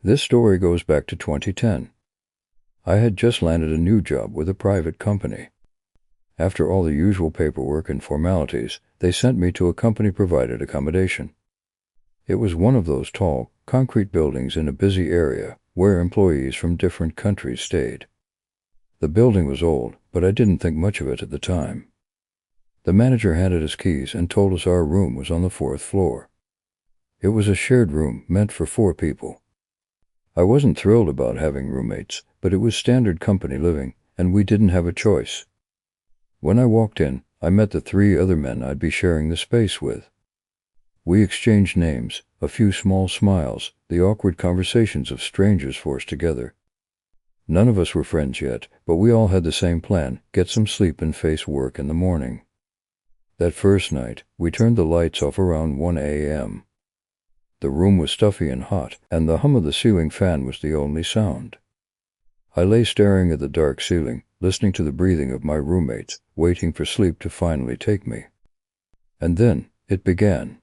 This story goes back to 2010. I had just landed a new job with a private company. After all the usual paperwork and formalities, they sent me to a company-provided accommodation. It was one of those tall, concrete buildings in a busy area where employees from different countries stayed. The building was old, but I didn't think much of it at the time. The manager handed us keys and told us our room was on the 4th floor. It was a shared room meant for 4 people. I wasn't thrilled about having roommates, but it was standard company living, and we didn't have a choice. When I walked in, I met the 3 other men I'd be sharing the space with. We exchanged names, a few small smiles, the awkward conversations of strangers forced together. None of us were friends yet, but we all had the same plan: get some sleep and face work in the morning. That first night, we turned the lights off around 1 a.m. The room was stuffy and hot, and the hum of the ceiling fan was the only sound. I lay staring at the dark ceiling, listening to the breathing of my roommates, waiting for sleep to finally take me. And then, it began.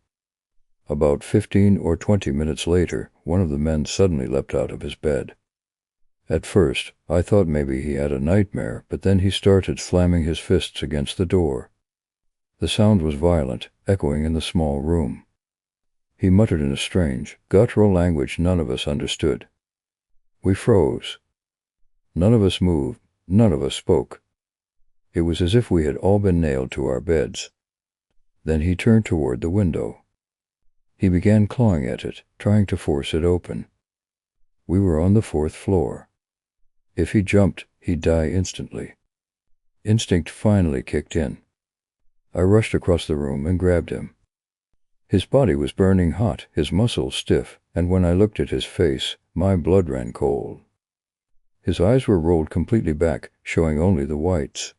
About 15 or 20 minutes later, one of the men suddenly leapt out of his bed. At first, I thought maybe he had a nightmare, but then he started slamming his fists against the door. The sound was violent, echoing in the small room. He muttered in a strange, guttural language none of us understood. We froze. None of us moved, none of us spoke. It was as if we had all been nailed to our beds. Then he turned toward the window. He began clawing at it, trying to force it open. We were on the 4th floor. If he jumped, he'd die instantly. Instinct finally kicked in. I rushed across the room and grabbed him. His body was burning hot, his muscles stiff, and when I looked at his face, my blood ran cold. His eyes were rolled completely back, showing only the whites.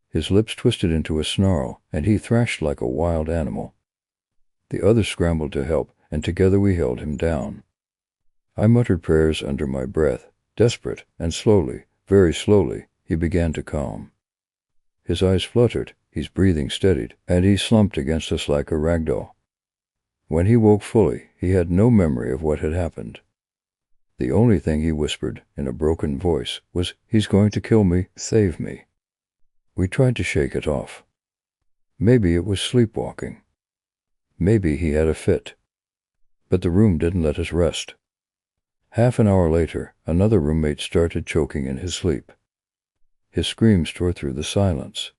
His lips twisted into a snarl, and he thrashed like a wild animal. The others scrambled to help, and together we held him down. I muttered prayers under my breath, desperate, and slowly, very slowly, he began to calm. His eyes fluttered, his breathing steadied, and he slumped against us like a rag doll. When he woke fully, he had no memory of what had happened. The only thing he whispered, in a broken voice, was, "He's going to kill me, save me." We tried to shake it off. Maybe it was sleepwalking. Maybe he had a fit. But the room didn't let us rest. Half an hour later, another roommate started choking in his sleep. His screams tore through the silence.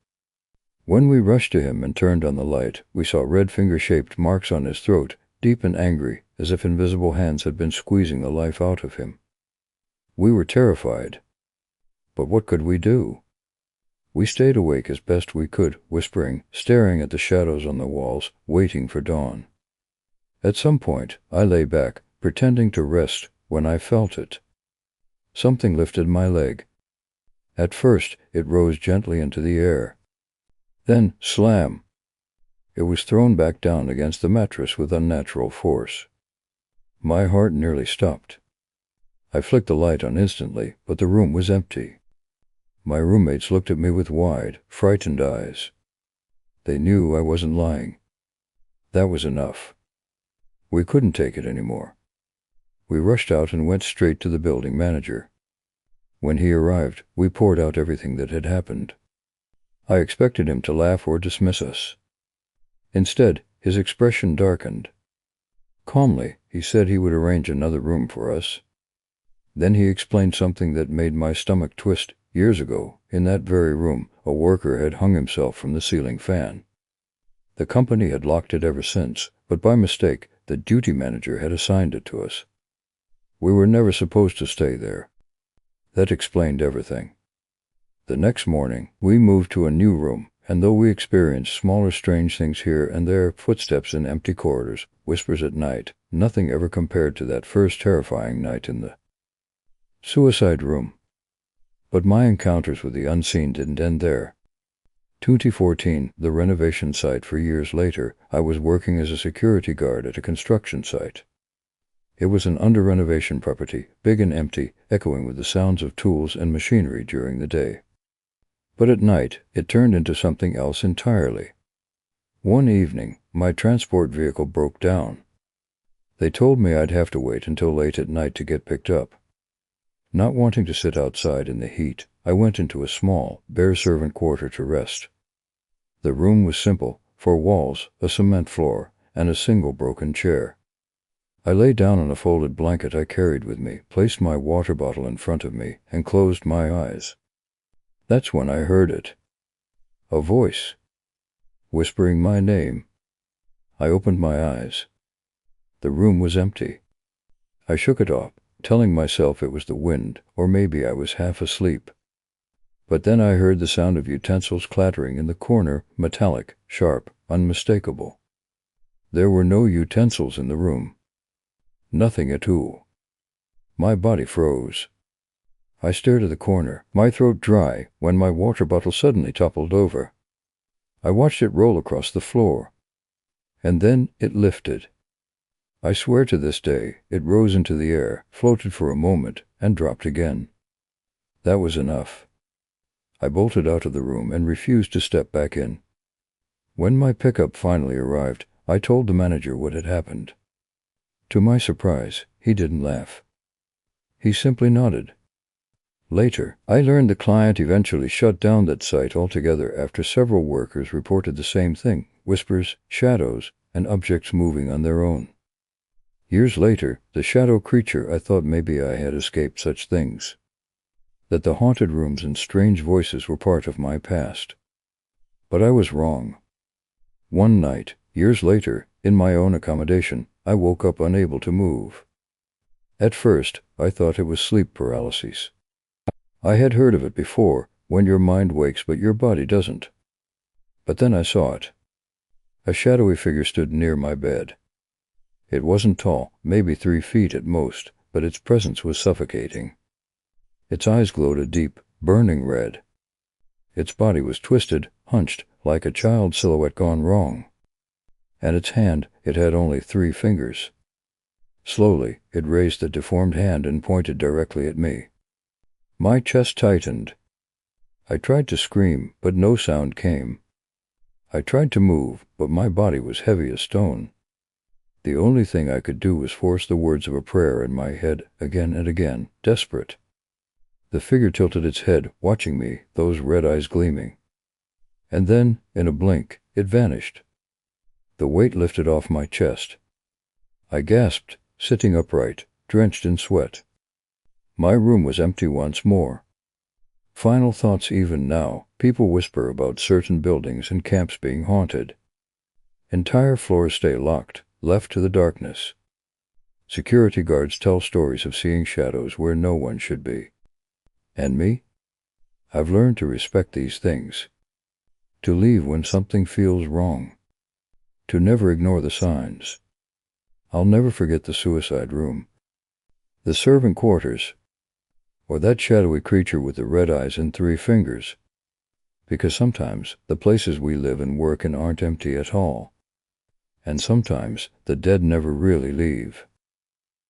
When we rushed to him and turned on the light, we saw red finger-shaped marks on his throat, deep and angry, as if invisible hands had been squeezing the life out of him. We were terrified. But what could we do? We stayed awake as best we could, whispering, staring at the shadows on the walls, waiting for dawn. At some point, I lay back, pretending to rest, when I felt it. Something lifted my leg. At first, it rose gently into the air. Then, slam! It was thrown back down against the mattress with unnatural force. My heart nearly stopped. I flicked the light on instantly, but the room was empty. My roommates looked at me with wide, frightened eyes. They knew I wasn't lying. That was enough. We couldn't take it anymore. We rushed out and went straight to the building manager. When he arrived, we poured out everything that had happened. I expected him to laugh or dismiss us. Instead, his expression darkened. Calmly, he said he would arrange another room for us. Then he explained something that made my stomach twist. Years ago, in that very room, a worker had hung himself from the ceiling fan. The company had locked it ever since, but by mistake, the duty manager had assigned it to us. We were never supposed to stay there. That explained everything. The next morning, we moved to a new room, and though we experienced smaller strange things here and there, footsteps in empty corridors, whispers at night, nothing ever compared to that first terrifying night in the suicide room. But my encounters with the unseen didn't end there. 2014, the renovation site for years later, I was working as a security guard at a construction site. It was an under-renovation property, big and empty, echoing with the sounds of tools and machinery during the day. But at night, it turned into something else entirely. One evening, my transport vehicle broke down. They told me I'd have to wait until late at night to get picked up. Not wanting to sit outside in the heat, I went into a small, bare servant quarter to rest. The room was simple, 4 walls, a cement floor, and a single broken chair. I lay down on a folded blanket I carried with me, placed my water bottle in front of me, and closed my eyes. That's when I heard it. A voice, whispering my name. I opened my eyes. The room was empty. I shook it off, telling myself it was the wind, or maybe I was half asleep. But then I heard the sound of utensils clattering in the corner, metallic, sharp, unmistakable. There were no utensils in the room. Nothing at all. My body froze. I stared at the corner, my throat dry, when my water bottle suddenly toppled over. I watched it roll across the floor. And then it lifted. I swear to this day, it rose into the air, floated for a moment, and dropped again. That was enough. I bolted out of the room and refused to step back in. When my pickup finally arrived, I told the manager what had happened. To my surprise, he didn't laugh. He simply nodded. Later, I learned the client eventually shut down that site altogether after several workers reported the same thing: whispers, shadows, and objects moving on their own. Years later, the shadow creature I thought maybe I had escaped such things. That the haunted rooms and strange voices were part of my past. But I was wrong. One night, years later, in my own accommodation, I woke up unable to move. At first, I thought it was sleep paralysis. I had heard of it before, when your mind wakes but your body doesn't. But then I saw it. A shadowy figure stood near my bed. It wasn't tall, maybe 3 feet at most, but its presence was suffocating. Its eyes glowed a deep, burning red. Its body was twisted, hunched, like a child's silhouette gone wrong. And its hand, it had only 3 fingers. Slowly, it raised the deformed hand and pointed directly at me. My chest tightened. I tried to scream, but no sound came. I tried to move, but my body was heavy as stone. The only thing I could do was force the words of a prayer in my head again and again, desperate. The figure tilted its head, watching me, those red eyes gleaming. And then, in a blink, it vanished. The weight lifted off my chest. I gasped, sitting upright, drenched in sweat. My room was empty once more. Final thoughts. Even now, people whisper about certain buildings and camps being haunted. Entire floors stay locked, left to the darkness. Security guards tell stories of seeing shadows where no one should be. And me? I've learned to respect these things. To leave when something feels wrong. To never ignore the signs. I'll never forget the suicide room. The servant quarters. Or that shadowy creature with the red eyes and 3 fingers. Because sometimes the places we live and work in aren't empty at all. And sometimes the dead never really leave.